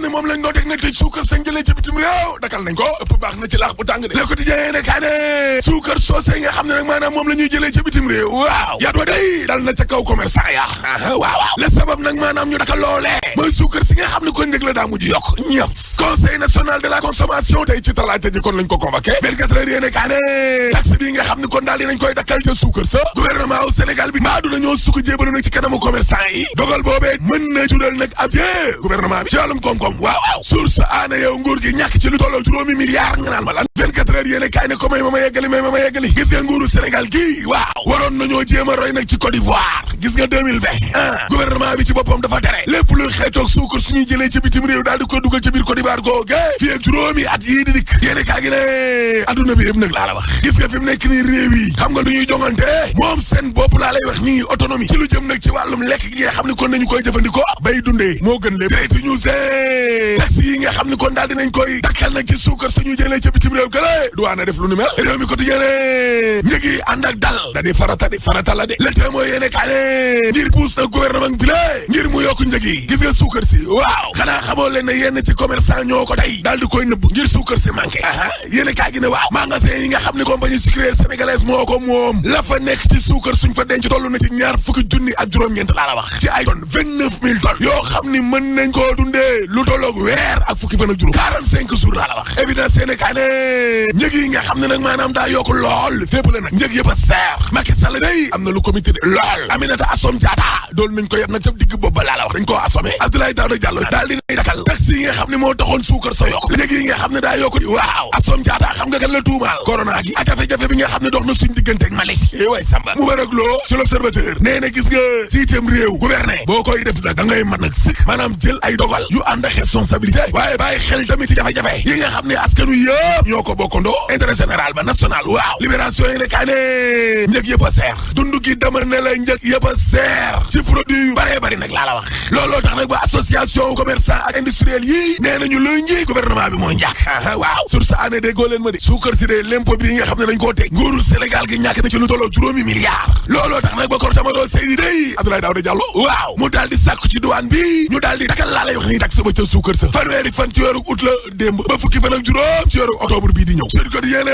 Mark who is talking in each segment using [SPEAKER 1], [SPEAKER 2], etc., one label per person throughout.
[SPEAKER 1] xam ne moom lañ doon teg nag tëj suukar sañ jëlee ci bitim réew dakal nañ ko ëpp baax na ci laax bu tàng de Le Quotidien ne kaa ne suukar soosé nga xam ne nag maanaam moom la ñuy jëlee ci bitim réew waaw yaat wa day dal na ca kaw commerçant ya waaw la sabab nag maanaam ñu dakal loolee mooy suukar si nga xam ne ko njëg la daa mujj yokk ñëpp conseil national de la consommation tey ci talaata ji kon lañ ko convoqué 24 heures yéene kaa ne taxe bi nga xam ne kon daal dinañ koy dakkal ca suukar sa gouvernement au Sénégal bi maa du nañoo sukk jébalu nag ci kanamu commerçant yi dogal boobee mën na jural nag ab jee gouvernement bi ci wàllum koom-koom waaw source aana yow nguur gi ñàkk ci lu tolloo juróomi milliards nga naan ma lan 24 heures yéene kaay ne ko may ma yeggali gis nga nguuru Sénégal gii waaw waroon nañoo jéem a roy nag ci Côte d'Ivoire gis nga 2020 gouvernement bi ci boppam dafa tere lépp luy xeetoog suukar suñuy jëlee ci bitim réew daal di ko dugal ci biir Côte d'Ivoire googe fii ak juróomi at yii di dikk yéene kaa gi ne adduna bi yëpp nag laa la wax gis nga fi mu nekk nii réew yi xam nga lu ñuy jongante moom seen bopp laa lay wax nii autonomie ci lu jëm nag ci wàllum lekk gi nga xam ne kon nañu koy jëfandikoo bay dundee moo gën lépp direct news taxe yi nga xam ne kon daal dinañ koy dakkal nag ci suukar suñu jëlee ci bitim réew gële du waana def lu ni mel réew mi quotidien ne njëg yi ànd ak dal da di farata la de le tee mooy yéene kaa ne ngir puus na gouvernement bi lée ngir mu yokk njëg yi gis nga suukar si waaw xanaa xamoo leen ne yenn ci commerçant ñoo ko tey daal di koy nëbb ngir suukar si manqué yéene kaa gi ne waaw magasin yi nga xam ne compagnie sucrière sénégalaise moo ko moom la fa nekk ci suukar suñ fa denc toll na ci ñaar fukki junni ak juróom-ñeent laa la wax ci ay tonnes 29 000 tonnes yoo xam ni mën nañ koo dundee lu tolloog weer ak fukki fan ak juróom 45 jours laa la wax évidence yéene kaa ne njëg yi nga xam ne nag maanaam daa yokk lool fépp la nag njëg yëpp a seer Macky Sall day am na lu comité de lool Aminata Assome Diatta dool nañ ko yet nag ca digg boobu ba laa la wax dañ koo assommé Abdoulaye Daouda Diallo daal di nay dakal taxe yi nga xam ne moo taxoon suukar sa yokk njëg yi nga xam ne daa yokk di waaw Assome Diatta xam nga kan la tuumaal corona gi ak jafe-jafe bi nga xam ne dox na suñ diggante ak Mali way samba mu barak loo ci l'observateur nee na gis nga jiiteem réew gouverner boo koy def nag da ngay mën nag sëkk maanaam jël ay dogal yu ànd ak responsabilité waaye bàyyi xel tamit ci jafe-jafe yi nga xam ne askanu yëpp ñoo ko bokkandoo intérêt général ba national waaw libération yi ne kaa ne njëg yëpp a seer dund gi dama ne la njëg yëpp a seer ci produit yu baree bari nag laa la wax looloo tax nag ba association commerçant ak industriel yi nee nañu luy nji gouvernement bi mooy njàkk waaw source année déggoo leen ma de suukar si de l'impôt bi nga xam ne dañ koo teg nguuru Sénégal gi ñàkk na ci lu tolloo juróomi milliards looloo tax nag ba kor tamadoo Seydi day Abdoulaye Daouda Diallo waaw mu daal di sàkku ci douane bi ñu daal di dakal laa lay wax nii tak sa ba ca suukar sa fanweeri fan ci weeru août la démb ba fukki fan ak juróom ci weeru octobre bii di ñëw Sud Quotidien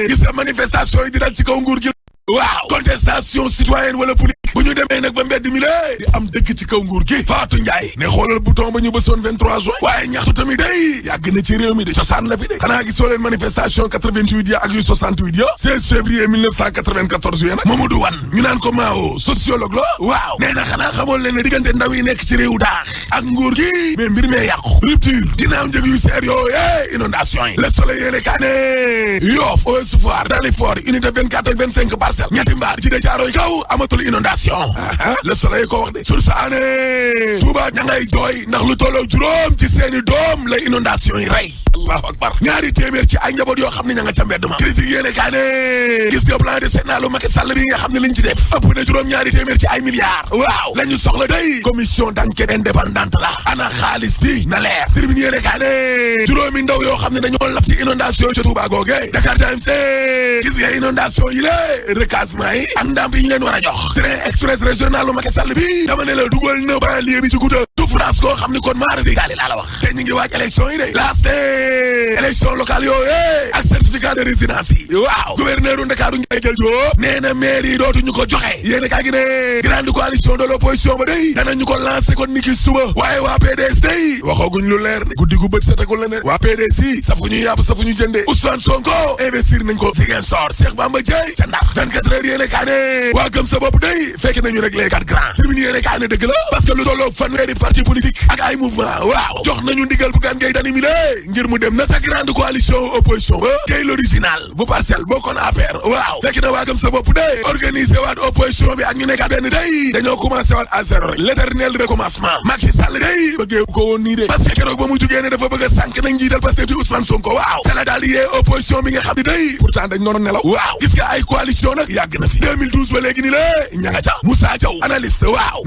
[SPEAKER 1] gis nga manifestation yi di dal ci kaw nguur gi waaw contestation citoyenne wala politique bu ñu demee nag ba mbedd mi lée di am dëkk ci kaw nguur gi Fatou Ndiaye ne xoolal bouton ba ñu bësoon 23 juin waaye ñaxtu tamit day yàgg na ci réew mi de cosaan la fi de xanaa gisoo leen manifestation 88 ya ak yu 68 ya 16 février 1994 ya nag Mamadou Wane ñu naan ko Mao sociologue la waaw nee na xanaa xamoon leen ne diggante ndaw yi nekk ci réew daax ak nguur gi mais mbir mee yàqu rupture ginnaaw njëg yu seer yooyu inondation yi Le Soleil yéene kaa ne Yoff Ouest Foire Dalifort unité 24 ak 25 parcelles ñetti mbaar ci de caaroy kaw amatul inondation Le Soleil ko wax de sur sa année Touba ña ngay jooy ndax lu tolloo juróom ci seeni doom la inondation yi rey allahu akbar ñaari téeméer ci ay njaboot yoo xam ne ña nga ca mbedd ma critique yéene kaa ne gis nga plan décennal lu Macky Sall bi nga xam ne liñ ci def ëpp na juróom ñaari téeméer ci ay milliards waaw la ñu soxla day commission d'enquête indépendante la ana xaalis bi na leer tribune yéene kaa ne juróomi ndaw yoo xam ne dañoo lab ci inondation ca Touba googe Dakar Times gis nga inondation yi lée recasement yi ak ndàmp yi ñu leen war a jox train express régional lu Macky Sall bi dama ne la dugal na banlieue bi ci guta France koo xam ni kon maara dégali laa la wax te ñu ngi waaj élection yi de laaste élection locale yooyu ak certificat de résidence yi waaw gouverneur u Ndakaaru Ndiaye Jël Diop nee na maire yi dootuñu ko joxe yéen kaa gi ne grande coalition de l'opposition ba day danañu ko lancé kon ni ki suba waaye waa PDS day waxaguñ lu leer de guddi gu bët setagul la ne waa PDS yi safuñu yàpp safuñu jënde Ousmane Sonko investir nañ ko Ziguinchor Cheikh Bamba Dièye ca Ndar 24 heures yéen kaa ne waa gëm sa bopp day fekk nañu rek les 4 grands tribune yéen kaa ne dëgg la parce que lu tolloog fanweeri parti politique ak ay mouvement waaw jox nañu ndigal bu gaan ngay dani mi lée ngir mu dem nag ca grande coalition opposition ba kay l'original bu Parcelles bokkoon APR waaw fekk na waa gëm sa bopp de organiser waat opposition bi ak ñu nekkaat benn day dañoo commencé waat à zéro rek l'éternel recommencement Macky Sall day bëggee ko woon nii de parce que keroog ba mu jugee ne dafa bëgg a sànk nañ njiital Pastef di Ousmane Sonko waaw te la daal di yee opposition bi nga xam ne day pourtant dañ noonu nelaw waaw gis nga ay coalition nag yàgg na fi 2012 ba léegi ni la ña nga ca Moussa Diaw analyste waaw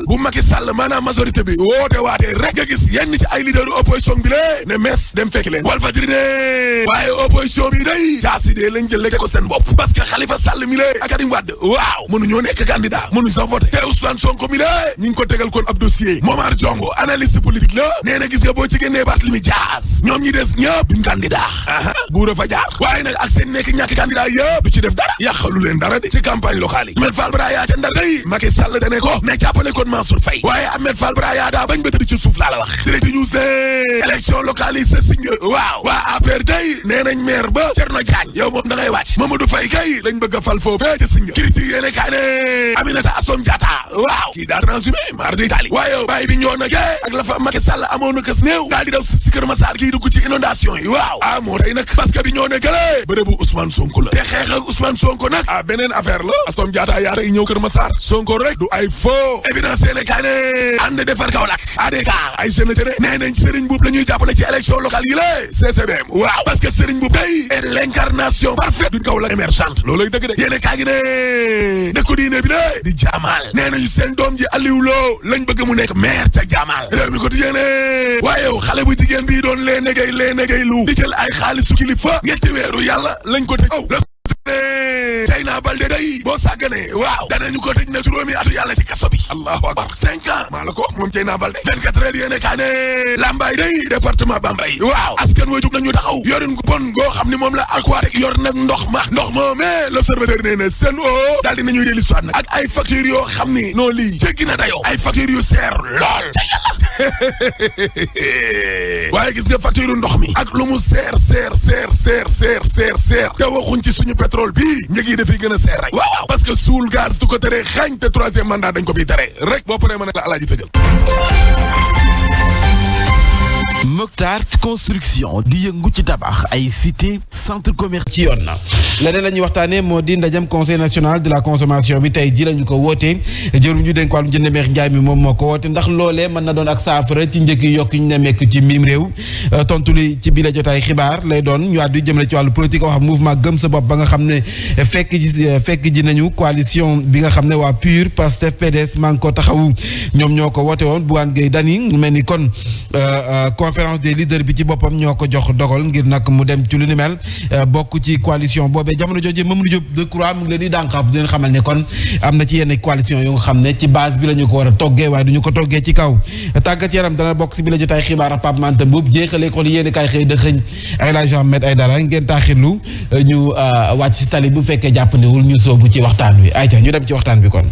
[SPEAKER 1] bu Macky Sall maanaam majorité bi woote waatee rek nga gis yenn ci ay leader opposition bi lée ne mes dem fekki leen Walfadjri ne waaye opposition bi day jaasi dee lañ jël lekk ko seen bopp parce que Khalifa Sall mi lée ak Karim Wade waaw mënuñoo nekk candidat mënuñ sax voté te Ousmane Sonko mi lée ñi ngi ko tegal kon ab dossier Momar Diongo analyste politique la nee na gis nga boo ci génnee Barthélémy Dias ñoom ñi des ñëpp duñ candidat buura fa jaar waaye nag ak seen nekk ñàkk candidat yëpp du ci def dara yàqalu leen dara de ci campagne locale yi Ahmed Fall Braya ca Ndar day Macky Sall dane ko ne jàppale kon Mansour Faye waaye Ahmed Fall Braya daa bañ ba tëdd ci suuf laa la wax Direct News ne élection locale yi sa signe waaw waa APR day nee nañ maire ba Thierno Diagne yow moom da ngay wàcc Mamadou Faye kay lañ bëgg a fal foofee ca signe critique yéene kaa ne Aminata Assome Diatta waaw kii daa transhumé mar di Italie waaye bàyyi bi ñoo na ke ak la fa Macky Sall amoon na kës néew daal di daw si Kër Massar kii dugg ci inondation yi waaw moo tey nag parce que bi ñoo ne gële bërëbu Ousmane Sonko la te xeex ak Ousmane Sonko nag beneen affaire la Assome Diatta yaa tey ñëw Kër Massar Sonko rek du ay faux évidence yéene kaa ne ànd defar Kaolack ADK ay jeunes tëre nee nañ Serigne Mboup la ñuy jàppale ci élection locale yi la CCBM waaw parce que Serigne Mboup day est l'incarnation parfaite d'une Kaolack émergente looloy dëgg de yéene kaa gi ne dëkku diine bi la di jaamaal nee nañu seen doom ji Aliou Lo lañ bëgg mu nekk maire ca jaamaal réew mi ko tijee ne waaye yow xale bu jigéen bii doon lee negay lu di jël ay xaalisu kilifa ñetti weeru yàlla lañ ko tëj Dieyna Baldé day boo sàgganee waaw danañu ko tëj na juróomi atu yàlla ci kaso bi allahu akbar 5 ans maa la ko moom Dieyna Baldé 24 heures yéene kaa ne Lambaye day département Bambey waaw askan wa jug nañu taxaw yorin gu bon goo xam ni moom la Aquatec yor nag ndox moo mais l'observateur nee na Sen'Eau daal di nañuy dellu soit nag ak ay factures yoo xam ni non lii jéggi na dayoo ay factures yu seer lool ca yàlla waaye gis nga facture ndox mi ak lu mu seer te waxuñ ci suñu pétrole bi njëg yi dafay gën a seer rek waaw parce que suul gaz du ko tere xañ te troisième mandat dañ ko fiy tere rek boo paree mën a la alaaji tëjal
[SPEAKER 2] Mokhtar construction di yëngu ci tabax ay cité centre commercial ci yoon na leneen la ñuy waxtaanee moo di ndajam conseil national de la consommation bi tey ji lañu ko wootee jërum ñu dénk wàllum jënd meex njaay mi moom moo ko woote ndax loolee mën na doon ak saafara ci njëkk yi yokk ñu nemmeeku ci miim réew tontu li ci biir la jotaay xibaar lay doon ñu àddu jëmale ci wàllu politique wax mouvement gëm sa bopp ba nga xam ne fekk ji nañu coalition bi nga xam ne waa PUR Pastef PDS maa ngi ko taxawu ñoom ñoo ko woote woon Bougane Gueye Dany mu mel ni kon conférence des leaders bi ci boppam ñoo ko jox dogal ngir nag mu dem ci lu ni mel bokk ci coalition boobee jamono jooju Mamadou Diop Decroix mu ngi leen di dànqaaf di leen xamal ne kon am na ci yenn coalition yu nga xam ne ci base bi la ñu ko war a toggee waaye du ñu ko toggee ci kaw tàggat yaram dana bokk si bi la jotaay xibaar Pape Manta Mboup jeexalee ko li yéen kaay xëy dëxëñ ay la Ahmed Aïdara ngeen taaxirlu ñu wàcc si tali bu fekkee jàppandiwul ñu soobu ci waxtaan wi ayca ñu dem ci waxtaan bi kon.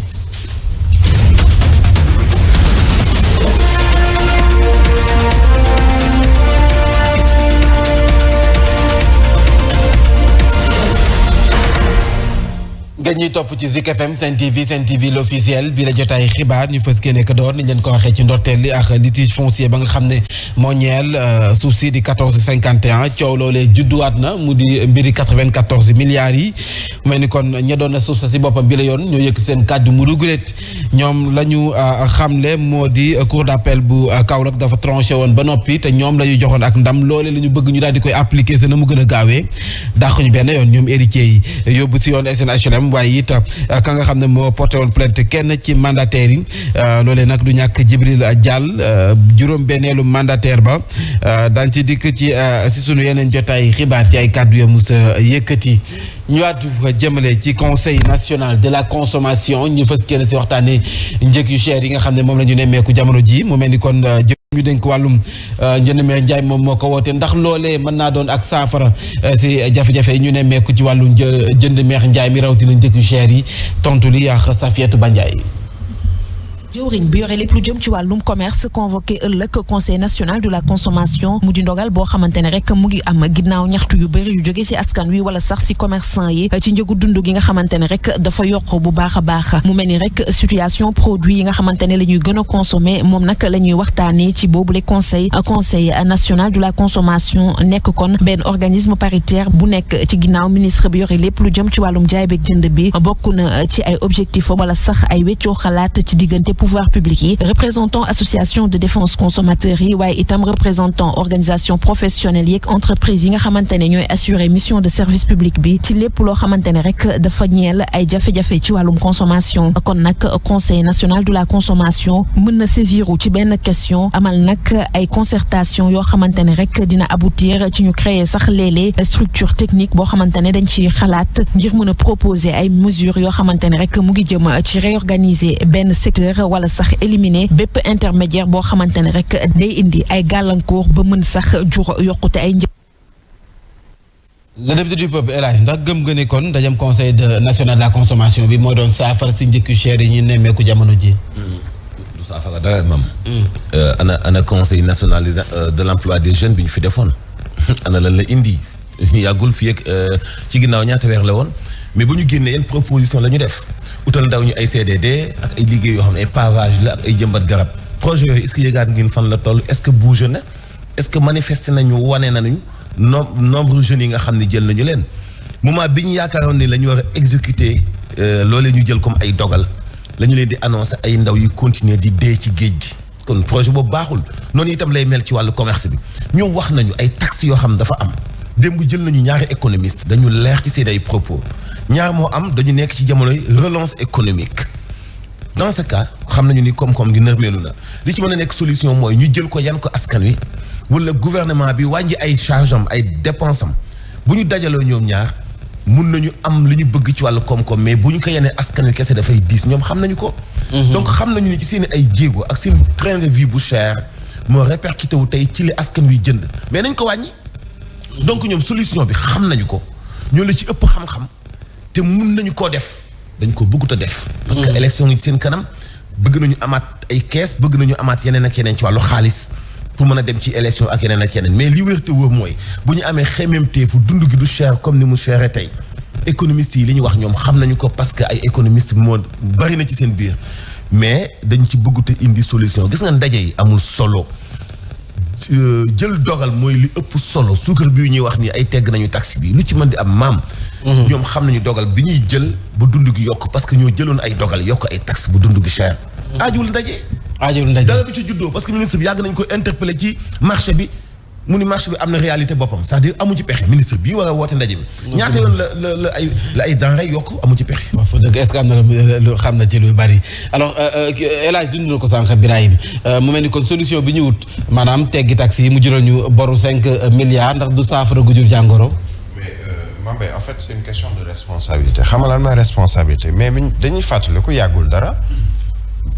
[SPEAKER 2] ngeen ñuy topp ci Zik FM Sen TV l'officiel bi la jotaay xibaar ñu fës kee nekk door ni leen ko waxee ci ndorteel li ak litige foncier ba nga xam ne moo ñeel suuf si di 1451 coow loolee judduwaat na mu di mbiri 94 milliards yi mel ni kon ña doon na suuf sa si boppam bi la yoon ñoo yëkk seen kàddu mu ruguleet ñoom la ñu xamle moo di cour d'appel bu Kaolack dafa tranché woon ba noppi te ñoom la ñu joxoon ak ndam loole la ñu bëgg ñu daal di koy appliquer sa na mu gën a gaawee dàq ñu benn yoon ñoom héritiers yi yóbbu si yoon SNHLM waaye it ka nga xam ne moo porté woon plainte kenn ci mandataire yi loolee nag du ñàkk Jibril Diall juróom benneelu mandataire ba daan ci dikk ci si sunu yeneen jotaay xibaar ci ay kàddu ya musa yëkkati ñu àddu jëmale ci conseil national de la consommation ñu fës kenn si waxtaane njëg yu cher yi nga xam ne moom la ñu nemmeeku jamono ji mu mel ni kon ñu dénk wàllum njënd meex njaay moom moo ko woote ndax loolee mën naa doon ak saafara si jafe-jafe yi ñu nemmeeku ci wàllum jënd meex njaay mi rawatina njëg yu cher yi tontu li yàq Safiatou Bandiaye
[SPEAKER 3] jëwriñ bi yore lépp lu jëm ci wàllum commerce convoqué ëllëg conseil national de la consommation mu di ndogal boo xamante ne rek mu ngi am ginnaaw ñaxtu yu bëri yu jóge ci askan wi wala sax ci commerçant yi ci njëgu dund gi nga xamante ne rek dafa yokk bu baax a baax mu mel ni rek situation produit yi nga xamante ne la ñuy gën a consommer moom nag la ñuy waxtaanee ci boobule conseil national de la consommation nekk kon benn organisme paritaire bu nekk ci ginnaaw ministre bi yore lépp lu jëm ci wàllum jaay beeg jënd bi bokk na ci ay objectif wala sax ay weccoo xalaat ci diggante pouvoir public yi représentant association de défense consommateurs yi waaye itam représentant organisation professionnelle yeeg entreprise yi nga xamante ne ñooy assurer mission de service public bi ci lépp loo xamante ne rek dafa ñeel ay jafe-jafe ci wàllum consommation kon nag conseil national de la consommation mën na saisiru ci benn question amal nag ay concertation yoo xamante ne rek dina aboutir ci ñu créer sax léeg-léeg structure technique boo xamante ne dañ ci xalaat ngir mën a proposer ay mesures yoo xamante ne rek mu ngi jëm ci réorganiser benn secteur wala sax éliminer bépp intermédiaire boo xamante ne rek day indi ay gàllankoor ba mën sax jur yokkute ay njëg.
[SPEAKER 2] le député du peuple El Hadj ndax gëm nga ni kon dajam conseil national de la consommation bi moo doon saafara si njëkk yu cher yi ñu nemmeeku jamono ji.
[SPEAKER 4] du saafara dara mam. ana conseil national de l'emploi des jeunes bi ñu fi defoon. ana lan la indi yàggul fii ak ci ginnaaw ñaata weer la woon mais bu ñu génnee yenn proposition la ñu def utal ndaw ñu ay CDD ak ay liggéey yoo xam ne ay pavage la ak ay jëmbat garab projet yooyu est-ce que yëgaat ngeen fan la toll est-ce que bougé na est-ce que manifesté nañu wane nañu nombre jeunes yi nga xam ne jël nañu leen moment bi ñu yaakaaroon ni la ñu war a exécuter loolee ñu jël comme ay dogal la ñu leen di annoncer ay ndaw yu continuer di dee ci géej gi kon projet boobu baaxul noonu itam lay mel ci wàllu commerce bi ñoom wax nañu ay taxes yoo xam dafa am démb jël nañu ñaari économiste dañu leer ci seen ay propos ñaar moo am dañu nekk ci jamonoy relance économique dans ce cas xam nañu ni koom-koom gi nërmeelu na li ci mën a nekk solution mooy ñu jël ko yan ko askan wi wala gouvernement bi wàññi ay charge am ay dépense am bu ñu dajaloo ñoom ñaar mun nañu am li ñu bëgg ci wàllu koom-koom mais bu ñu ko yenee askan wi kese dafay diis ñoom xam nañu ko. donc xam nañu ni ci seen ay jéego ak seen train de vie bu cher moo répercuté wu tey ci li askan wi jënd mais nañ ko wàññi. donc ñoom solution bi xam nañu ko ñoo la ci ëpp xam-xam te mun nañu koo def dañ ko bëggut a def. parce que élection yi ci seen kanam bëgg nañu amaat ay kees bëgg nañu amaat yeneen ak yeneen ci wàllu xaalis. pour mën a dem ci élection ak yeneen ak yeneen mais li wér te wóor mooy bu ñu amee xemmemteefu dund gi du cher comme ni mu chéré tey économistes yi li ñu wax ñoom xam nañu ko parce que ay économistes moo bari na ci seen biir mais dañ ci bëggut a indi solution gis nga ndaje yi amul solo jël dogal mooy li ëpp solo suukar bi ñuy wax ni ay tegg nañu taxe bi lu ci mën di am maam. ñoom xam nañu dogal bi ñuy jël ba dund gi yokk parce que ñoo jëloon ay dogal yokk ay taxe bu dund gi cher. aajuwul ndaje. dara bi ci juddoo parce que ministre bi yàgg nañ ko interpeller ci marché bi mu ni marché bi am na réalité boppam c'est-à-dire amu ci pexe ministre bii war a woote ndaje bi ñaata yoon la ay denrées yokk amu ci pexe.
[SPEAKER 2] waaw fa dëgg est-ce que am na lu xam na ci lu bari alors El Hadj dund na ko sànq Birahim mu mel ni kon solution bi ñu wut maanaam teggi taxi yi mu jural ñu boru 5 milliards ndax du saafara gu jur jàngoro.
[SPEAKER 5] mais Mbaye en fait c'est une question de responsabilité xam nga lan mooy responsabilité mais dañuy fàttali ko yàggul dara.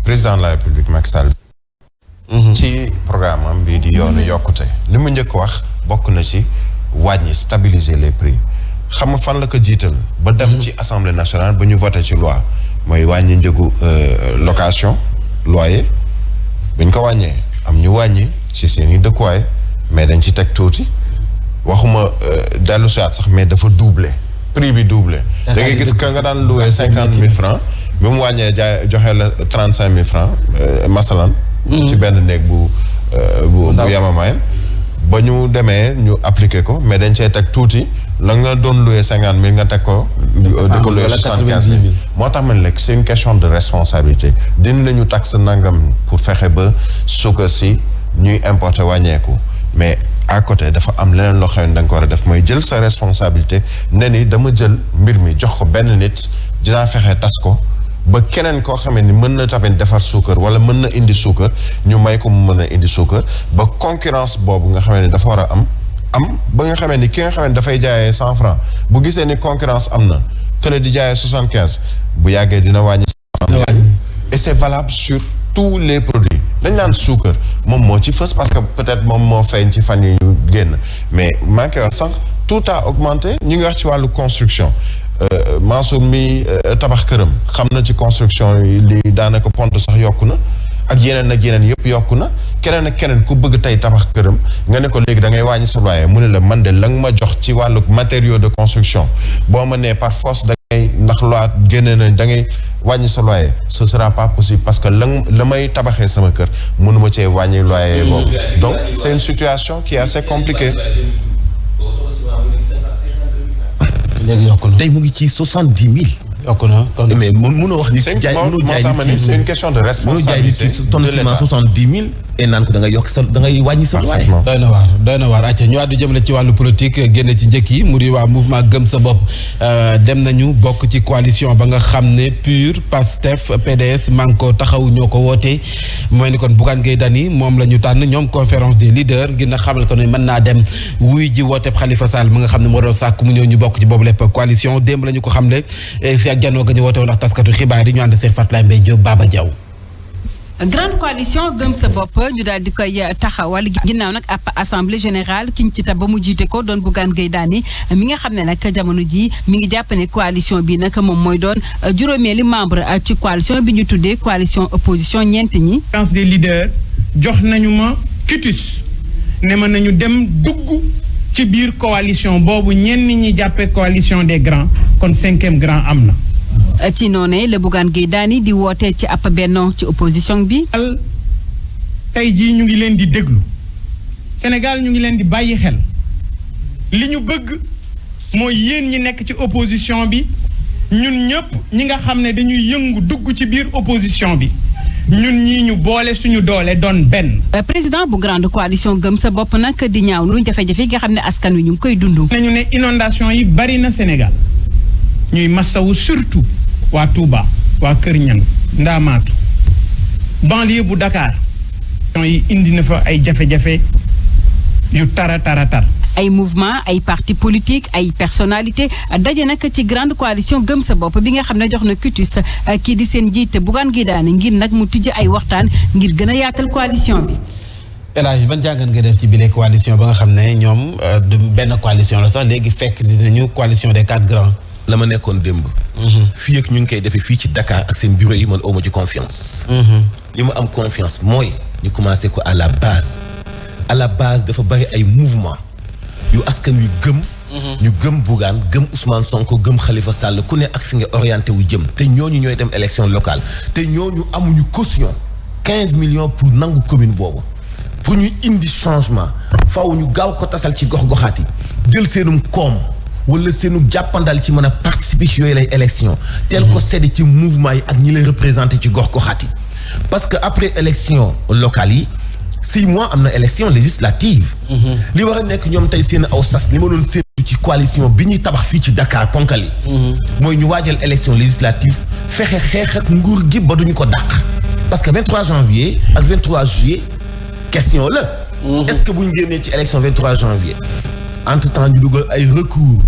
[SPEAKER 5] président de la république Macky Sall ci programme am bii di yoonu yokkute li mu njëkk wax bokk na ci wàññi stabiliser les prix xam nga fan la ko jiital ba dem ci assemblée nationale ba ñu voté ci loi mooy wàññi njëgu location loyer buñ ko wàññee am ñu wàññi ci seeni dëkkuwaay mais dañ ci teg tuuti waxuma dellu siwaat sax mais dafa doublé prix bi doublé da ngay gis ka nga daan loué 50 000 francs bi mu wàññee jaay joxe la 35 000 francs masalan ci benn néeg bu yamamaay ba ñu demee ñu appliqué ko mais dañ cee teg tuuti la nga doon loué 50 000 nga teg ko di ko loué 75 000 moo tax man lekk c'est une question de responsabilité dindi nañu taxe nangam pour fexe ba suukar si ñuy importer wàññeeku mais à côté dafa am leneen loo xam ne da nga ko war a def mooy jël sa responsabilité ne ni dama jël mbir mi jox ko benn nit dinaa fexe tas ko ba keneen koo xamee ni mën na tamit defar suukar wala mën na indi suukar ñu may ko mu mën a indi suukar ba concurrence boobu nga xamee ni dafa war a am ba nga xamee ni ki nga xamee ni dafay jaayee 100 francs bu gisee ni concurrence am na kële di jaayee 75 bu yàggee dina wàññi et c'est valable sur tous les produits dañ naan suukar moom moo ci fës parce que peut-être moom moo feeñ ci fan yi ñu génn mais maa ngi koy wax sànq tout a augmenté ñu ngi wax ci wàllu construction Mansour mi tabax këram xam na ci construction yi li daanaka pont sax yokku na ak yeneen yëpp yokku na keneen ak keneen ku bëgg tey tabax këram nga ne ko léegi da ngay wàññi sa loyer mu ne la man de la nga ma jox ci wàllu matériaux de construction boo ma nee par force da ngay ndax loi génne na da ngay wàññi sa loyer ce sera pas possible parce que la may tabaxee sama kër mënuma cee wàññi loyer boobu donc c'est une situation qui est assez compliquée.
[SPEAKER 4] léegi yokku na tey mu ngi ci 70 000.
[SPEAKER 2] yokk na kon
[SPEAKER 4] mais mënoo wax ni jaay mënoo jaay
[SPEAKER 5] c'est une question de responsabilité.
[SPEAKER 4] tonne ciment 70 000 et naan ko da ngay yokk sa da ngay wàññi sa waay.
[SPEAKER 2] doy na waar acca ñu àddu jëmale ci wàllu politique génn ci njëkk yi mu di waa mouvement gëm sa bopp dem nañu bokk ci coalition ba nga xam ne PUR PASTEF PDS Manko taxaw ñoo ko wootee mooy ni kon Bougane Gueye Dany moom la ñu tànn ñoom conférence des leaders ngir na xamal ko ne mën naa dem wuy ji wooteeb Khalifa Sall ma nga xam ne moo doon sàkk mu ñëw ñu bokk ci boobu lépp coalition démb la ñu ko xamle si ak janoo ga ñu woote woon ndax taskatu xibaar yi ñu ànd Cheikh Fatlaye Mbaye Diop Baba Diaw.
[SPEAKER 6] grande coalition gëm sa bopp ñu daal di koy taxawal ginnaaw nag ab assemblée générale ki ñu ci tab ba mu jiite ko doon Bougane Gueye Dany mi nga xam ne nag jamono ji mi ngi jàpp ne coalition bi nag moom mooy doon juróomeeli membre ci coalition bi ñu tuddee coalition opposition ñeent ñi.
[SPEAKER 7] conférence des leaders jox nañu ma quitus ne ma nañu dem dugg ci biir coalition boobu ñenn ñi jàppee coalition des grands kon 5e grand am na.
[SPEAKER 6] ci noonee la Bougane Gueye Dany di wootee ci ab benno ci opposition bi.
[SPEAKER 7] tey jii ñu ngi leen di déglu Sénégal ñu ngi leen di bàyyi xel li ñu bëgg mooy yéen ñi nekk ci opposition bi ñun ñëpp ñi nga xam ne dañuy yëngu dugg ci biir opposition bi ñun ñii ñu boole suñu doole doon benn.
[SPEAKER 6] président bu grande coalition gëm sa bopp nag di ñaawlu jafe-jafe yi nga xam ne askan wi ñu ngi koy dund.
[SPEAKER 7] nañu ne inondation yi bari na Sénégal ñuy massawu surtout waa Touba waa Kër Ñang Ndaamaatu banlieue bu Dakar yi indi na fa ay jafe-jafe yu tara
[SPEAKER 6] ay mouvement ay parti politique ay personnalité daje nag ci grande coalition gëm sa bopp bi nga xam ne jox na quitus kii di seen jiite Bougane Gueye Dany ngir nag mu tijji ay waxtaan ngir gën a yaatal coalition bi.
[SPEAKER 2] El Hadj ban jàngat nga def ci bile coalition ba nga xam ne ñoom du benn coalition la sax léegi fekk dinañu coalition des 4 grands.
[SPEAKER 4] la ma nekkoon démb. fii ak ñu ngi koy defee fii ci Dakar ak seen bureau yi man awma ci confiance. li ma am confiance mooy ñu commencé ko à la base. à la base dafa bari ay mouvement yu askan wi gëm. ñu gëm Bougane gëm Ousmane Sonko gëm Khalifa Sall ku ne ak fi nga orienté wu jëm. te ñooñu ñooy dem élection locale te ñooñu amuñu caution 15 millions pour nangu commune boobu pour ñu indi changement faaw ñu gaaw ko tasal ci gox-goxaat yi jël seenum koom. wala seenu jàppandal ci mën a participer ci yooyu lay élection tel ko séddi ci mouvement yi ak ñi lay représenté ci gox goxaat yi parce que après élection locale yi 6 mois am na élection législative li war a nekk ñoom tey seen aw sas li ma doon séentu ci coalition bi ñuy tabax fii ci Dakar ponkal yi mooy ñu waajal élection législative fexe xeex ak nguur gi ba duñu ko dàq parce que 23 janvier ak 23 juillet question la est-ce que bu ñu génnee ci élection 23 janvier entre-temps ñu dugal ay recours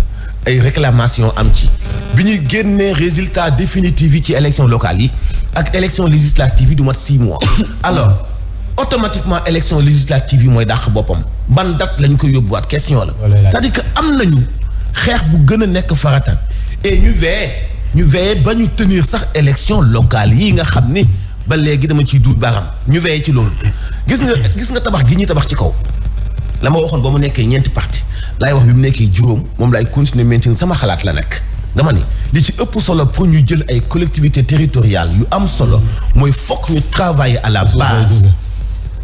[SPEAKER 4] ay réclamations am ci bi ñuy génnee résultat définitif yi ci élection locale yi ak élection législative yi du mat 6 mois alors automatiquement élection législative yi mooy dàq boppam ban date lañ ko yóbbuwaat question la c'est-à-dire que am nañu xeex bu gën a nekk farata et ñu veillé ba ñu tenir sax élection locale yi nga xam ni ba léegi dama ciy duut baaraam ñu veillé ci loolu gis nga tabax gi ñuy tabax ci kaw la ma waxoon ba mu nekkee ñeenti parti laay wax bi mu nekkee juróom moom laay continuer maintenir sama xalaat la nekk dama ni li ci ëpp solo pour ñu jël ay collectivités territoriales yu am solo mooy fokk ñu travailler à la base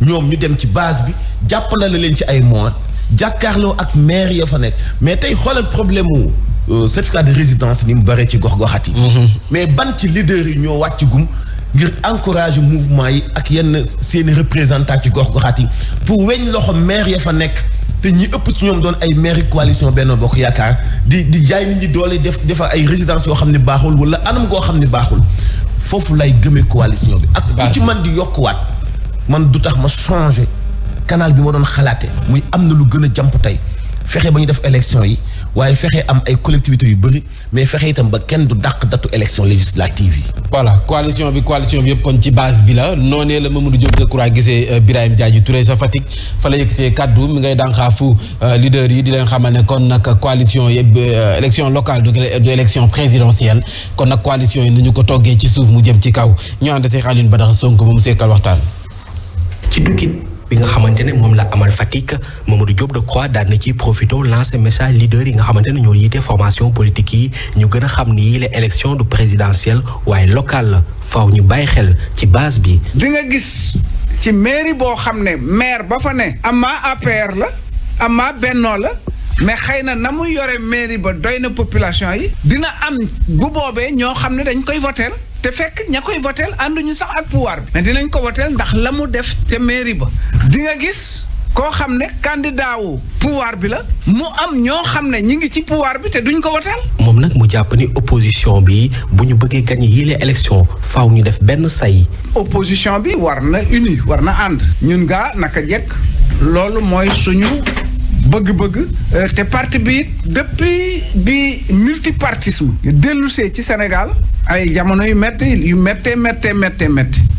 [SPEAKER 4] ñoom ñu dem ci base bi jàppale leen ci ay moyens jàkkaarloo ak maire ya fa nekk mais tey xoolal problème mu certificat de résidence ni mu bare ci gox-goxaat yi mais ban ci leader yi ñoo wàcc gum ngir encourager mouvement yi ak yenn seeni représentants ci gox-goxaat yi pour weñ loxo maire ya fa nekk te ñi ëpp ci ñoom doon ay maire coalition Benno Bokk Yaakaar di jaay nit ñi doole defa ay résidence yoo xam ne baaxul wala anam goo xam ne baaxul foofu lay gëmee coalition bi ak ku ci man di yokkuwaat man du tax ma changer canal bi ma doon xalaate muy am na lu gën a jàmp tey fexe ba ñu def élection yi waaye fexe am ay collectivités yu bëri mais fexe itam ba kenn du dàq datu élection législative yi.
[SPEAKER 2] voilà coalition bi yëpp kon ci base bi la noonee la Mamadou Diop Decroix gisee Birahim Diadji Touré sa Fatick fa la yëkkatee kaddu mi ngay dànqaafu leader yi di leen xamal ne kon nag coalition yëpp élection locale du élection présidentielle kon nag coalition yi nañu ko toggee ci suuf mu jëm ci kaw ñu ànd Cheikh Alioune Badara Sonko moom seekal waxtaan.
[SPEAKER 8] ci tukkit bi nga xamante ne moom la amal Fatick Mamadou Diop Decroix daan na ci profité lancer message leader yi nga xamante ne ñoo yiite formation politique yi ñu gën a xam ni les élections du présidentielle waaye locale la faaw ñu bàyyi xel ci base bi.
[SPEAKER 9] di nga gis ci mairie boo xam ne maire ba fa ne ama APR la ama Benno la mais xëy na muy yore mairie ba doy na population yi dina am bu boobee ñoo xam ne dañ koy voteel te fekk ña koy voteel ànduñu sax ak pouvoir bi mais dinañ ko voteel ndax la mu def te mairie ba di nga gis koo xam ne candidat wu pouvoir bi la mu am ñoo xam ne ñi ngi ci pouvoir bi te duñ ko woteel.
[SPEAKER 8] moom nag mu jàpp ni opposition bi bu ñu bëggee gagné yile élection faaw ñu def benn say.
[SPEAKER 9] opposition bi war na uni war na ànd. ñun gaa naka jekk loolu mooy suñu bëgg-bëgg te parti bi depuis bi multipartisme dellusee ci Sénégal ay jamono yu méttee.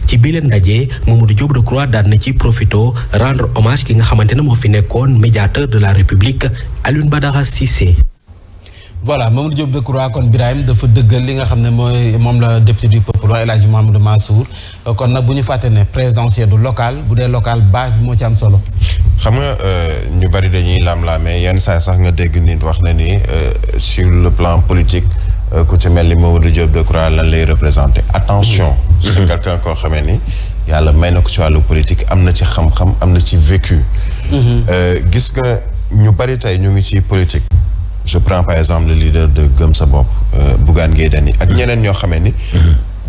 [SPEAKER 8] ci bi leen ndaje Mamadou Diop Decroix daan na ci profito rendre hommage ki nga xamante ne moo fi nekkoon médiateur de la République Alioune Badara Cissé.
[SPEAKER 2] voilà Mamadou Diop Decroix kon Birahim dafa dëggal li nga xam ne moom la député du peuple El Hadji Mamadou Mansour kon nag bu ñu fàtte ne présidentiel du local bu dee local base bi moo ci am solo.
[SPEAKER 5] xam nga ñu bari dañuy lam-laamee yenn saa sax nga dégg nit wax na ni sur le plan politique ku ci mel ni Mamadou Diop Decroix lan lay représenté attention c'est quelqu'un koo xamee ni yàlla may na ko ci wàllu politique am na ci xam-xam am na ci vécu gis nga ñu bari tey ñu ngi ci politique je prends par exemple le leader de Gëm Sa Bopp Bougane Gueye Dany ak ñeneen ñoo xamee ni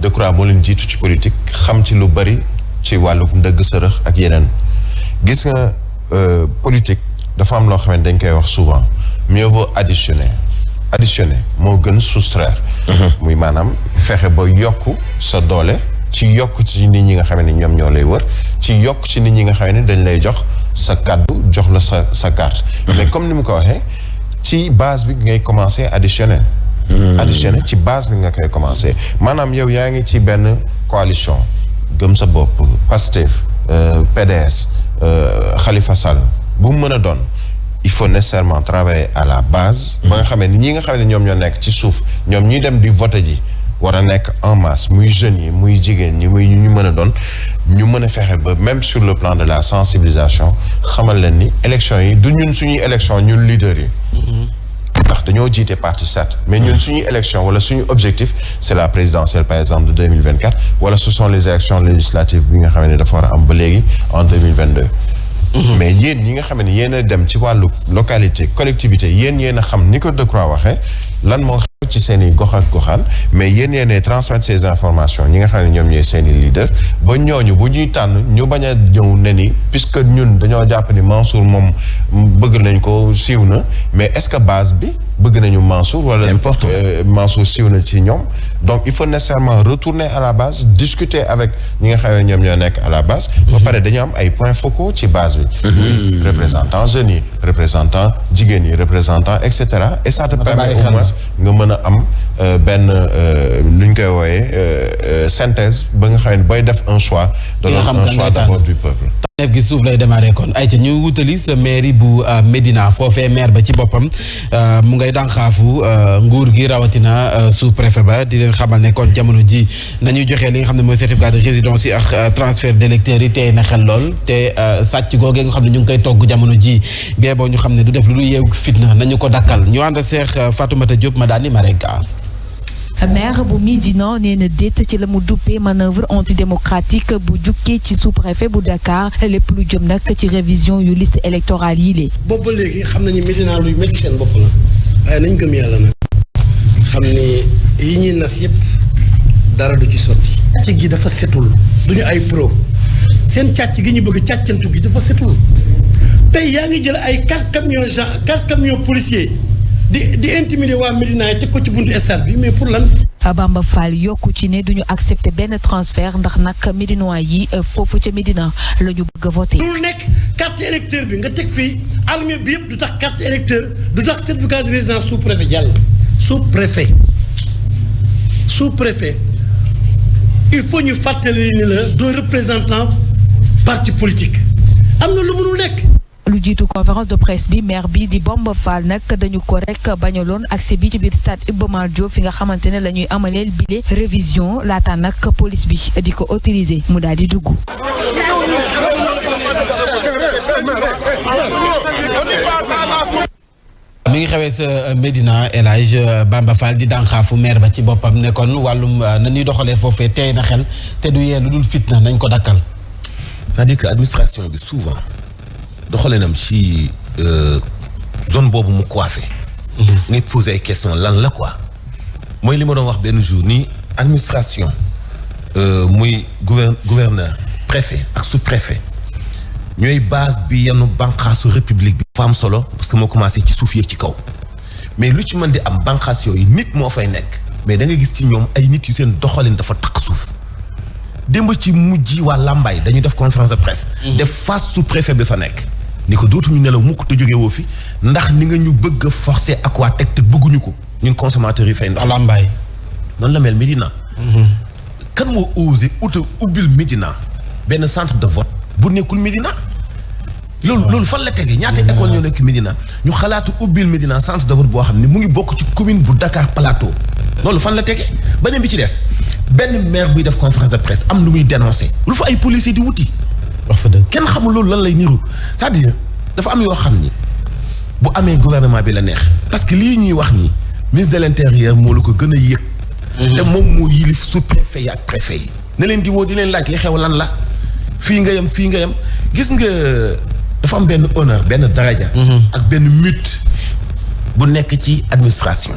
[SPEAKER 5] Decroix moo leen jiitu ci politique xam ci lu bari ci wàllu ndëgg sërëx ak yeneen gis nga politique dafa am loo xam ne dañ koy wax souvent mieux vaut additionner moo gën soustraire muy maanaam fexe ba yokk sa doole ci yokk ci nit ñi nga xam ne ñoom ñoo lay wër ci yokk ci nit ñi nga xam ne dañ lay jox sa kàddu jox la sa carte mais comme ni mu ko waxee ci base bi ngay commencer additionner ci base bi nga koy commencer maanaam yow yaa ngi ci benn coalition Gëm Sa Bopp Pastef PDS Khalifa Sall bu mu mën a doon il faut nécessairement travailler à la base ba nga xamee ni ñi nga xam ne ñoom ñoo nekk ci suuf ñoom ñuy dem di voter ji war a nekk en masse muy jeunes yi muy jigéen ñi muy ñu mën a doon ñu mën a fexe ba même sur le plan de la sensibilisation xamal leen ni élection yi du ñun suñuy élection ñun leaders yi ndax dañoo jiite parti certes mais ñun suñuy élection wala suñu objectif c'est la présidentielle par exemple de 2024 wala ce sont les élections législatives bi nga xam ne dafa war a am ba léegi en 2022 mais yéen ñi nga xam ne yéen a dem ci wàllu localité collectivité yéen a xam ni ko Decroix waxee lan moo xew ci seen i gox ak goxaan mais yéen transmettre ces informations ñi nga xam ne ñoom ñooy seen i leader ba ñooñu bu ñuy tànn ñu bañ a ñëw ne ni puisque ñun dañoo jàpp ni Mansour moom bëgg nañ ko siiw na mais est-ce que base bi bëgg nañu Mansour wala Mansour siiw na ci ñoom donc il faut nécessairement retourner à la base discuter avec ñi nga xam ne ñoom ñoo nekk à la base ba pare dañu am ay points focaux ci base bi représentant jeunes yi représentant jigéen yi représentant et cetera et ça te permet au moins nga mën a am benn lu ñu koy wooyee synthèse ba nga xam ne booy def un choix de un choix d'abord du peuple
[SPEAKER 2] neef gi suuf lay démarrer kon ay ca ñu wutali sa mairie bu Médina foofee maire ba ci boppam mu ngay dànxaafu nguur gi rawatina sous préfet ba di leen xamal ne kon jamono ji nañuy joxe li nga xam ne mooy certificat de résidence yi ak transfert d'électeurs yi tey na xel lool te sàcc googee nga xam ne ñu ngi koy togg jamono ji bee boo ñu xam ne du def lu dul yeewu fitna nañu ko dakkal ñu ànd Seex Fatoumata Diop ma daal ni Marega
[SPEAKER 3] maire bu Médina nee na déet ci la mu duppee manœuvre antidémocratique bu jukkee ci sous-préfet bu Dakar lépp lu jëm nag ci révision yu liste électorale yi lée
[SPEAKER 10] boobu ba léegi xam nañu Médina luy métti seen bopp la waaye nañ gëm yàlla nag xam ni yi ñuy nas yëpp dara du ci sotti càcc gi dafa setul duñu ay pro seen càcc gi ñu bëgg càccantu gi dafa setul tey yaa ngi jël ay 4 camions policiers di intimider waa Médina yi teg ko ci buntu stade bi mais pour lan.
[SPEAKER 3] Bamba Fall yokku ci ne duñu accepter benn transfert ndax nag Médinois yi foofu ca Médina la ñu bëgg a voter.
[SPEAKER 10] lu nekk carte électeur bi nga teg fii armée bi yëpp du tax carte électeur du tax certificat de résidence sous-préfet jàll. sous-préfet il faut ñu fàttali ni la doo représentant parti politique am na lu mënul nekk.
[SPEAKER 3] lu jiitu conférence de presse bi maire bi di Bamba Fall nag dañu ko rek bañaloon accès bi ci biir stade Iba Mar Diop fi nga xamante ne la ñuy amaleel bile révision laata nag police bi di ko autoriser mu daal di dugg.
[SPEAKER 2] mi ngi xewee sa Médina El Hadj Bamba Fall di dànxaafu maire ba ci boppam ne kon wàllum na ñuy doxalee foofee tey na xel te du yee lu dul fitna nañ ko dakkal.
[SPEAKER 4] c'est-à-dire que administration bi souvent. doxalinam ci zone boobu mu coiffé. ngay poser ay questions lan la quoi. mooy li ma doon wax benn jour nii administration muy gouverneur préfet ak sous-préfet ñooy base bi yenn bànqaasu république bi. dafa am solo parce que moo commencé ci suuf yeeg ci kaw mais lu ci mën di am bànqaas yooyu nit moo fay nekk mais da nga gis ci ñoom ay nit yu seen doxalin dafa taq suuf. démb ci mujj waa Lambaye dañuy def conférence de presse. def face sous-préfet bi fa nekk. ni ko dootuñu nelaw mukk te jóge woo fi ndax ni nga ñu bëgg a forcer ak waa teg te bëgguñu ko ñun consommateurs yi fay ndox. Lambaye noonu la mel Médina. kan moo osé ubbil Médina benn centre de vote bu nekkul Médina. loolu fan la tegee ñaata école ñoo nekk Médina ñu xalaatu ubbil Médina centre de vote boo xam ne mu ngi bokk ci commune bu Dakar Plateau loolu fan la tegee beneen bi ci des benn maire buy def conférence de presse am lu muy dénoncer lu fa ay policiers di wuti. wax fa dëgg kenn xamul loolu lan lay niru c'est-à-dire dafa am yoo xam ni bu amee gouvernement bi la neex parce que lii ñuy wax ni ministre de l'intérieur moo la ko gën a yëg. te moom moo yilif sous-préfet yi ak préfet yi. ne leen di woo di leen laaj li xew lan la fii nga yem gis nga dafa am benn honneur benn daraja. ak benn mute bu nekk ci administration.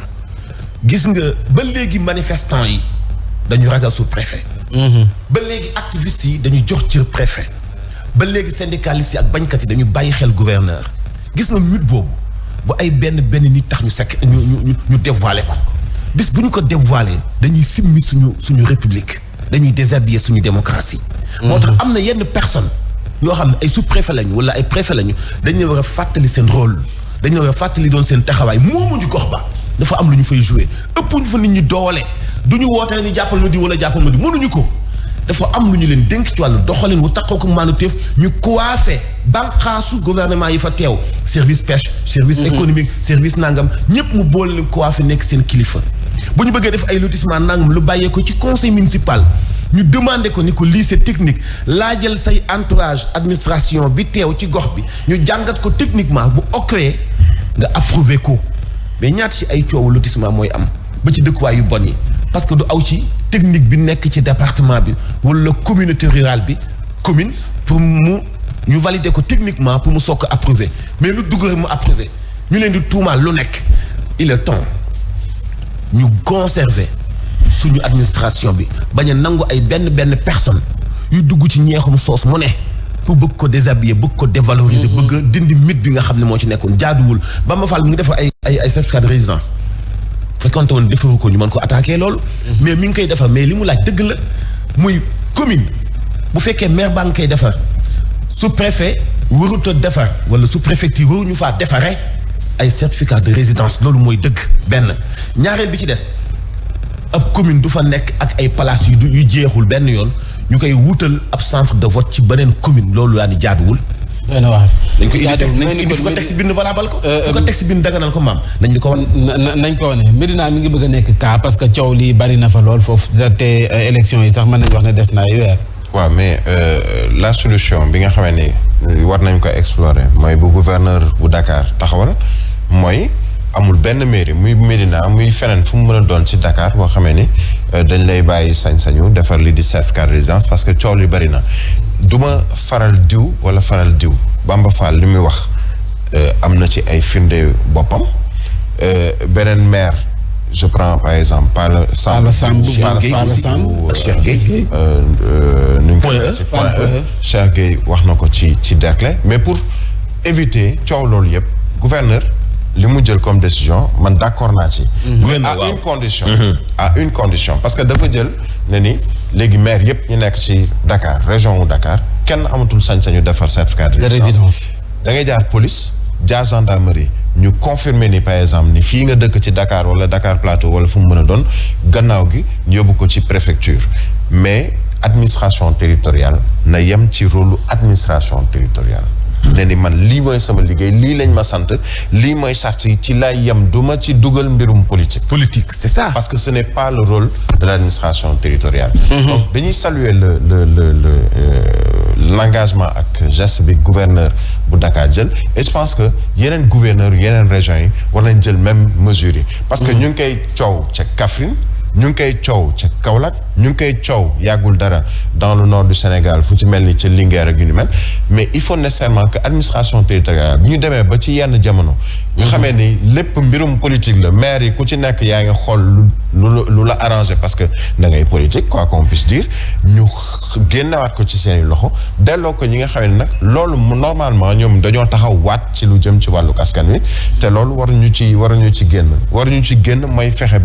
[SPEAKER 4] gis nga ba léegi manifestants yi dañu ragal sous-préfet. ba léegi activistes yi dañu jox cër préfet. ba léegi syndicalistes yi ak bañkat yi dañu bàyyi xel gouverneur gis nga mute boobu bu ay benn nit tax ñu sekk ñu dévoiler ko bis bu ñu ko dévoiler dañuy simmi suñu république dañuy déshabiller suñu démocratie. moo tax am na yenn personne yoo xam ne ay sous-préfet lañu wala ay préfet lañu dañu war a fàttali seen rôle dañu war a fàttali doon seen taxawaay moomuñu gox ba dafa am lu ñu fay jouer ëppuñu fa nit ñi doole du ñu wootee ni jàppal ma di wala jàppal ma di mënuñu ko. dafa am lu ñu leen dénk ci wàllu doxalin wu taxaw ko maanu teef ñu coiffé banqaasu gouvernement yi fa teew service pêche service économique service nangam ñëpp mu boole leen coiffé nekk seen kilifa bu ñu bëggee def ay lotissement nangam lu bàyyee ko ci conseil municipal ñu demandé ko ni ko lii c'est technique laajal say entourage administration bi teew ci gox bi ñu jàngat ko techniquement bu okkee nga approuvé ko mais ñaata ci ay coowu lotissement mooy am ba ci dëkkuwaay yu bon yi parce que du aw ci technique bi nekk ci département bi wala communauté rurale bi commune pour ñu valider ko techniquement pour mu soog a approuver mais lu dugg rek mu approuver ñu leen di tuumaal lu nekk il est temps ñu conserver suñu administration bi bañ a nangu ay benn personne yu dugg ci ñeexum soos mu ne pour bëgg ko déshabiller bëgg ko dévaloriser bëgg a dindi mythe bi nga xam ne moo ci nekkoon jaaduwul Bamba Fall mu ngi def ay certificat de résidence fekkonte woon defaru ko ñu mën ko attaquer loolu mais mi ngi koy defar mais li mu laaj dëgg la muy commune bu fekkee maire baa ngi koy defar sous-préfet warut a defar wala sous-préfecture waruñu faa defaree ay certificat de résidence loolu mooy dëgg benn ñaareel bi ci des ab commune du fa nekk ak ay palaces yu jeexul benn yoon ñu koy wutal ab centre de vote ci beneen commune loolu laa ni jaaduwul.
[SPEAKER 2] doy na waar.
[SPEAKER 4] dañ ko indi fu ko teg si bind valable ko. fu ko teg si bind daganal ko maam nañ ñu ko wan.
[SPEAKER 2] nañ ko wane Médina mi ngi bëgg a nekk cas parce que coow lii bari na fa lool foofu te élection yi sax mën nañu wax ne des na ay weer.
[SPEAKER 5] waaw mais la solution bi nga xamee ni war nañ ko explorer mooy bu gouverneur bu Dakar taxawal mooy amul benn mairie muy Médina muy feneen fu mu mën a doon ci Dakar boo xamee ni dañ lay bàyyi sañ-sañu defar li di certificat de résidence parce que coow li bari na duma faral diw wala faral diw Bamba Fall li muy wax am na ci ay firnde boppam beneen maire je prends par exemple Pala Samb ak Cheikh Gueye nu ñu koy ci point E Cheikh Gueye wax na ko ci Derklé mais pour éviter coow loolu yëpp gouverneur li mu jël comme décision man d'accord naa ci à une condition parce que dafa jël ne ni léegi maire yëpp ñu nekk ci Dakar région wu Dakar kenn amatul sañ-sañu defar certificat de résidence da ngay jaar police jaar gendarmerie ñu confirmer ni par exemple ni fii nga dëkk ci Dakar wala Dakar Plateau wala fu mu mën a doon gannaaw gi ñu yóbbu ko ci préfecture mais administration territoriale na yem ci rôle administration territoriale ne ni man lii mooy sama liggéey lii lañ ma sant lii mooy sart yi ci laay yem duma ci dugal mbirum politique c'est ça parce que ce n'est pas le rôle de l'administration territoriale donc dañuy saluer l'engagement ak geste bi gouverneur bu Dakar jël et je pense que yeneen gouverneur yeneen régions yi war nañ jël même mesures yi parce que ñu ngi koy coow ca Kaffrine ñu ngi koy coow ca Kaolack ñu ngi koy coow yàggul dara dans le nord du Sénégal fu ci mel ni ca Linguère ak yu ni mel mais il faut nécessairement que administration territoriale bu ñu demee ba ci yenn jamono nga xamee ni lépp mbirum politique la maire yi ku ci nekk yaa ngi xool lu la arrangé parce que da ngay politique quoi qu'on puisse dire ñu génnewaat ko ci seeni loxo delloo ko ñi nga xam ne nag loolu normalement ñoom dañoo taxaw waat ci lu jëm ci wàllu askan wi te loolu waruñu ci génn mooy fexe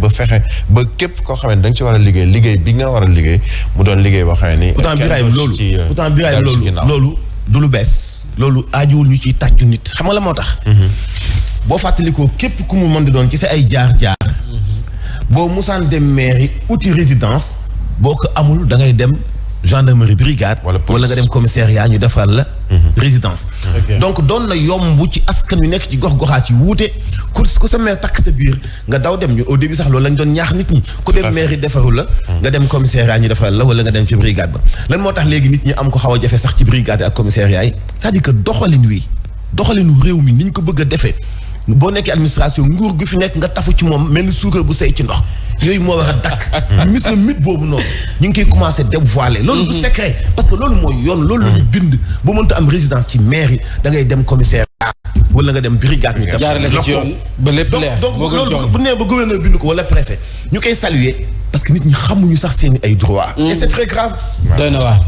[SPEAKER 5] ba képp koo xam ne da nga ci war a liggéey bi nga war a liggéey mu doon liggéey boo xam ne ni
[SPEAKER 4] pourtant Birahim loolu du lu bees loolu aajuwul ñu ciy tàccu nit xam nga la moo tax boo fàttalikoo képp ku mu mën di doon ci sa ay jaar-jaar boo musaan dem mairie uti résidence boo ko amul da ngay dem gendarmerie brigade wala nga dem commissariat ñu defal la résidence donc doon na yomb ci askan wi nekk ci gox-goxaat yi wuute ku sa maire takk sa biir nga daw dem ñu au début sax loolu lañ doon ñaax nit ñi ku dem mairie defarul la nga dem commissariat ñu defal la wala nga dem ci brigade ba lan moo tax léegi nit ñi am ko xaw a jafe sax ci brigade ak commissariat yi c'est-à-dire que doxalinu réew mi ni ñu ko bëgg a defee boo nekkee administration nguur gu fi nekk nga tafu ci moom mel ni suukar bu sey ci ndox yooyu moo war a dakk mythe boobu noonu ñu ngi koy commencé dévoiler loolu du secret parce que loolu mooy yoon loolu la ñu bind ba mënta am résidence ci mairie da ngay dem commissaire wala nga dem brigade ñu
[SPEAKER 2] jaarale ko ci yoon ba lépp leer
[SPEAKER 4] donc loolu bu nee ba gouverneur bind ko wala préfet ñu koy saluer parce que nit ñi xamuñu sax seen ay droits et c'est très grave
[SPEAKER 2] doy na waar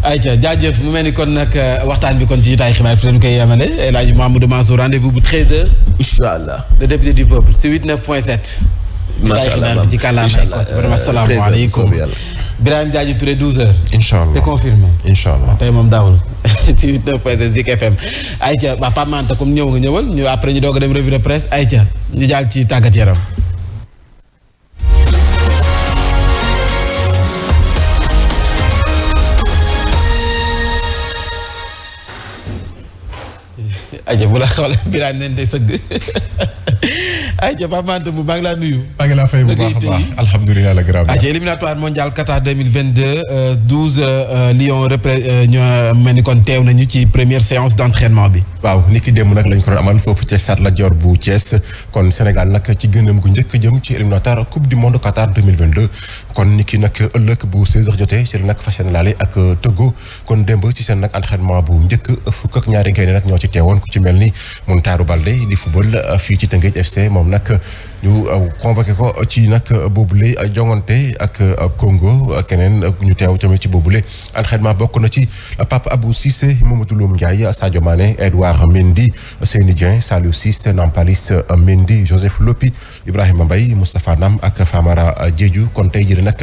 [SPEAKER 2] ayca jaajëf mu mel ni kon nag waxtaan bi kon ci jotaay xibaar fi leen koy yemale El Hadji Mamadou Mansour rendez-vous bu 13h
[SPEAKER 4] inchallah
[SPEAKER 2] le député du peuple c'est 89.7
[SPEAKER 4] macha allah
[SPEAKER 2] ci kàllaama vraiment salaamaaleykum Birahim Diadji Touré 12h.
[SPEAKER 5] Inch'Allah
[SPEAKER 2] c'est confirmé.
[SPEAKER 5] Inch'Allah
[SPEAKER 2] tey moom daawul ci 89.7 Zik FM. ayca ba Pape Manta comme ñëw nga ñëwal ñu après ñu doog a dem revue de presse ayca ñu jàll ci tàggat yaram. ayca bu la xoolee Birahim nañ day sëgg. ayca Pape Manta bu maa ngi laa nuyu.
[SPEAKER 11] maa ngi laa fay bu baax a baax alhamdulilah la grave.
[SPEAKER 2] ayca éliminatoire mondial Qatar 2022 12 Lions ñoo mel ni kon teew nañu ci première séance d'entraînement bi.
[SPEAKER 11] waaw ni ki démb nag lañ ko doon amal foofu ca Stade Lat Dior bu Thiès kon Sénégal nag ci gënam gu njëkk jëm ci éliminatoire coupe du monde Qatar 2022 kon ni ki nag ëllëg bu 16h jotee ci la nag fas yéene laale ak Togo kon démb ci seen nag entraînement bu njëkk fukk ak ñaari gaynde nag ñoo ci teewoon ku ci mel ni Muntaaru Balde di football fii ci Teungueth FC moom nag ñu convoqué ko ci nag boobule jongante ak Congo keneen ñu teew tamit ci boobule entraînement bokk na ci Pape Abou Cissé Mamadou Loum Ndiaye Sadio Mané Edouard Mendy Seny Dieng Saliou Ciss Nampalys Mendy Joseph Lopi Ibrahima Mbaye Moustapha Nam ak Famara Diédhiou kon tey jii nag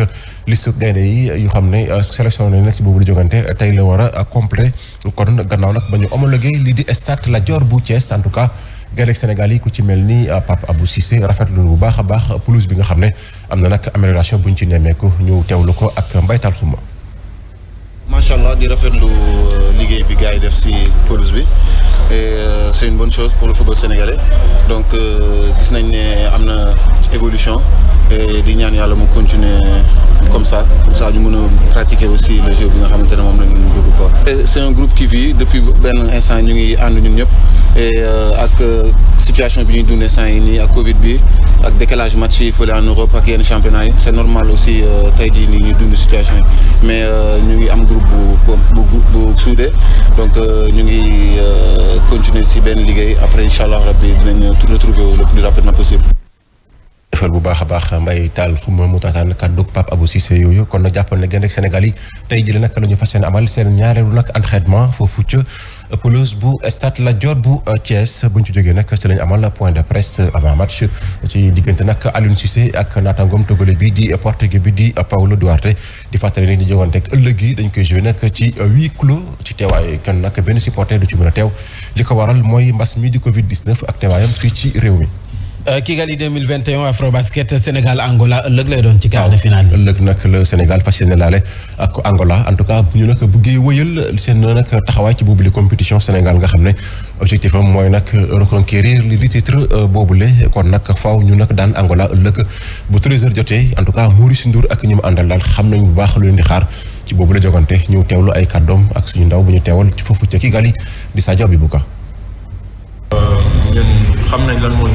[SPEAKER 11] liste gaynde yi yu xam ne sélectionné nag ci boobule jongante tey la war a complet kon gannaaw nag ba ñu homologué lii di Stade Lat Dior bu Thiès en tout cas. gaynde Sénégal yi ku ci mel ni Pape Abou Cissé rafetlu bu baax a baax pelouse bi nga xam ne am na nag amélioration bu ñu ci nemmeeku ñu teewlu ko ak mbaytal xuma.
[SPEAKER 12] macha allah di rafetlu liggéey bi gars yi def ci pelouse bi et c'est une bonne chose pour le football sénégalais donc gis nañ ne am na évolution et di ñaan yàlla mu continuer comme ça ñu mën a pratiquer aussi le jeu bi nga xamante ne moom la ñu bëgg quoi. c'est un groupe qui vit depuis benn instant ñu ngi ànd ñun ñëpp et ak situation bi ñuy dund instant yi nii ak Covid bi ak décalage match yi fële en Europe ak yenn championnat yi c'est normal aussi tey jii nii ñu dund situation yi mais ñu ngi am groupe bu soudé donc ñu ngi continuer ci benn liggéey après incha allah rabbi dinañ retrouver le plus rapidement possible.
[SPEAKER 11] defal bu baax a baax Mbaye Tall xuma mu taataan kàddu Pape Abou Cissé yooyu kon nag jàppal ne gaynde Sénégal yi tey jii nag la ñu fas yéene amal seen ñaareelu nag entraînement foofu ca pelouse bu Stade Lat Dior bu Thiès bu ñu ci jógee nag ci lañu amal point de presse avant match ci diggante nag Aliou Cissé ak naataangoom togale bi di portugais bi di Paulo Duarte di fàttali ni di jogante ak ëllëg yi dañ koy joué nag ci huis clos ci teewaay kenn nag benn supporter du ci mën a teew li ko waral mooy mbas mi di Covid 19 ak teewaayam fii ci réew mi.
[SPEAKER 2] Kigali 2021 Afrobasket Sénégal Angola ëllëg lay doon ci quart de finale.
[SPEAKER 11] ëllëg nag le Sénégal fas yéene laale ak Angola en tout cas bu ñu nag buggee wëyal seen nag taxawaay ci boobule compétition Sénégal nga xam ne objectif am mooy nag reconquérir li titre boobule kon nag faaw ñu nag daan Angola ëllëg bu 13h jotee en tout cas Maurice Ndour ak ñi mu àndal daal xam nañ bu baax lu leen di xaar ci boobule jogante ñu teewlu ay kàddoom ak suñu ndaw bu ñu teewal ci foofu ca Kigali di Sadio Abibouka.
[SPEAKER 13] ñun xam nañ lan moo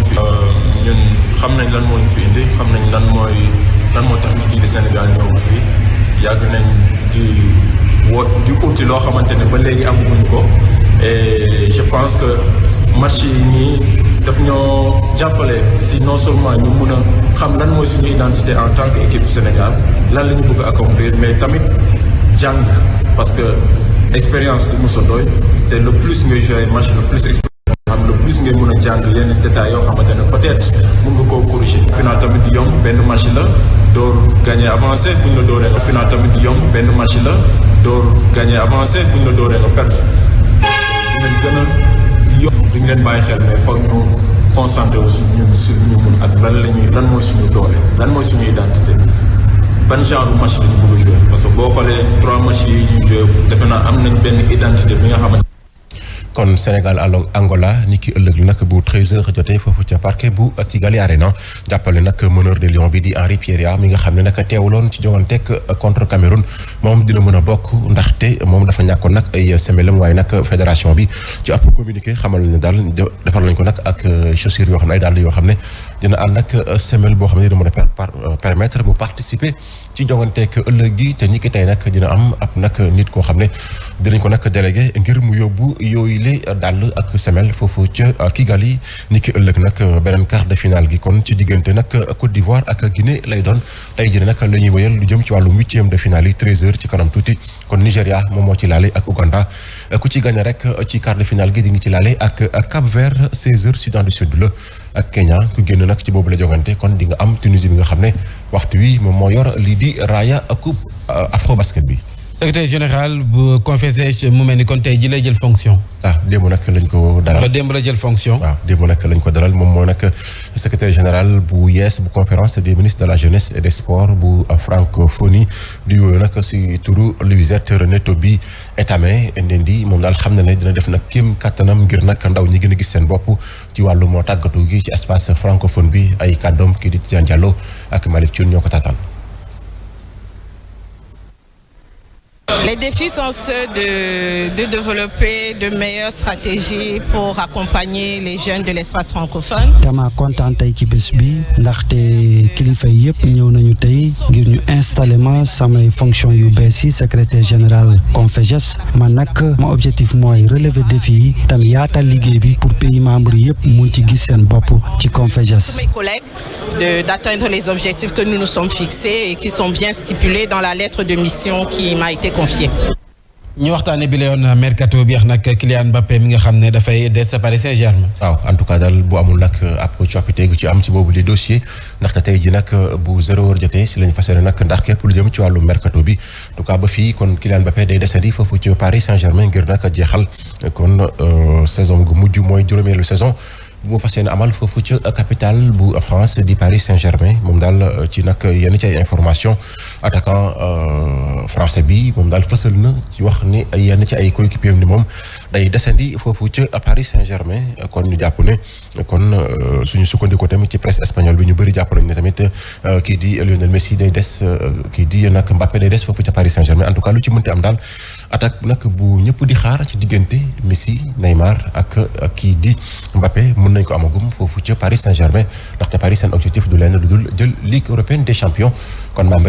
[SPEAKER 13] ñu fi indi xam nañ lan mooy lan moo tax ñu jóge Sénégal ñëw fii yàgg nañ di uti loo xamante ne ba léegi amaguñ ko et je pense que match yi nii daf ñoo jàppale si non seulement ñu mun a xam lan mooy suñu identité en tant que équipe du Sénégal lan la ñu bëgg a accomplir mais tamit jàng parce que expérience du mos a doy te le plus ngay joué match le plus expérience le plus ngay mun a jàng yenn détails yoo xamante ne peut-être mun nga koo corriger. final tamit di yomb benn match la door gagné avancé buñ la dooree nga final tamit di yomb benn match la door gagné avancé buñ la dooree nga perdre dinañ gën a yomb duñ leen bàyyi xel mais foog ñu concentré wu si ñu mun ak lan mooy suñu doole lan mooy suñu identité ban genre match la ñu bëgg a jouer parce que boo xoolee 3 matchs yi ñu joué defe naa am nañ benn identité bi nga xamante.
[SPEAKER 11] kon Sénégal Angola ni ki ëllëg nag bu 13h jotee foofu ca parquet bu Kigali Arena jàppale nag meneur de Lion bi di Henri Pierre mi nga xam ne nag teewuloon ci joŋanteeg contre Cameroun moom dina mën a bokk ndaxte moom dafa ñàkkoon nag ay semelam waaye nag fédération bi ci ab communiqué xamal nañu daal defar lañ ko nag ak chaussures yoo xam ne ay dàll yoo xam ne dina ànd ak semelle boo xam ne dina mën a permettre mu participer ci joŋanteeg ëllëg gi te ñi ki tey nag dina am ab nag nit koo xam ne dinañ ko nag délégué ngir mu yóbbu yooyu le dàll ak semelle foofu ca Kigali ni ki ëllëg nag beneen quart de finale gi kon ci diggante nag Côte d'Ivoire ak Guinée lay doon tey jii nag la ñuy wëyal lu jëm ci wàllu 8e de finale yi 13h ci kanam tuuti kon Nigéria moom moo ci laale ak Ouganda ku ci gagné rek ci quart de finale gi di ngi ci laale ak Cap-Vert 16h Soudan du Sud la ak Kenya ku génn nag ci boobu la jogante kon di nga am Tunisie bi nga xam ne waxtu wi moom moo yor lii di raaya coupe Afrobasket bi.
[SPEAKER 2] secrétaire général bu confessé mu mel ni kon tey ji lay jël fonction.
[SPEAKER 11] démb nag lañ ko dalal.
[SPEAKER 2] démb la jël fonction.
[SPEAKER 11] waaw démb nag lañ ko dalal moom moo nag secrétaire général bu yees bu conférence des ministres de la jeunesse et des sports bu francophonie di yooyu nag si turu Louisette René Toby Etame Ndendi moom daal xam na ne dina def nag kéem kattanam ngir nag ndaw ñi gën a gis seen bopp ci wàllu moo tàggatu gi ci espace francophone bi ay kàddoom kii di Tidiane Diallo ak Malick Thioune ñoo ko taataan.
[SPEAKER 14] Les défis sont ceux de développer de meilleures stratégies pour accompagner les jeunes de l'espace francophone.
[SPEAKER 15] dama kontaan tey ci bés bi ndaxte kilifa yëpp ñëw nañu tey ngir ñu installé ma samay fonction yu bees yi secrétaire général CONFEJES man nag ma objectif mooy relever défi yi tam yaatal liggéey bi pour pays membres yëpp mun ci gis seen bopp ci CONFEJES.
[SPEAKER 14] Mes collègues d'atteindre les objectifs que nous nous sommes fixés et qui sont bien stipulés dans la lettre de mission qui m'a été confiée.
[SPEAKER 2] ñu waxtaanee bi la yoon mercato bi wax nag Kylian Mbappé mi nga xam ne dafay des Paris Saint-Germain.
[SPEAKER 11] waaw en tout cas daal bu amul nag ab coppite gu ci am ci boobu li dossier ndaxte tey ji nag bu 0h jotee si lañ fas yéene nag ndax képp lu jëm ci wàllu mercato bi en tout cas ba fii kon Kylian Mbappé day desandi foofu ci Paris Saint-Germain ngir nag jeexal kon saison gu mujj mooy juróomeelu saison. bu ma fas yéene amal foofu ca capitale bu France di Paris Saint-Germain moom daal ci nag yenn ci ay information attaquant français bi moom daal fësal na ci wax ni yenn ci ay coéquipiers ni moom day descendi foofu ca Paris Saint-Germain kon ñu jàpp ne kon suñu sukkandikoo tamit ci presse espagnole bi ñu bëri jàpp nañ ne tamit kii di Lionel Messi day des kii di nag Mbappé day des foofu ca Paris Saint-Germain en tout cas lu ci mënti am daal attaque nag bu ñëpp di xaar ci diggante Messi Neymar ak kii di Mbappé mën nañ ko amagum foofu ca Paris Saint-Germain ndaxte Paris seen objectif du leen lu dul jël Ligue européenne des champions kon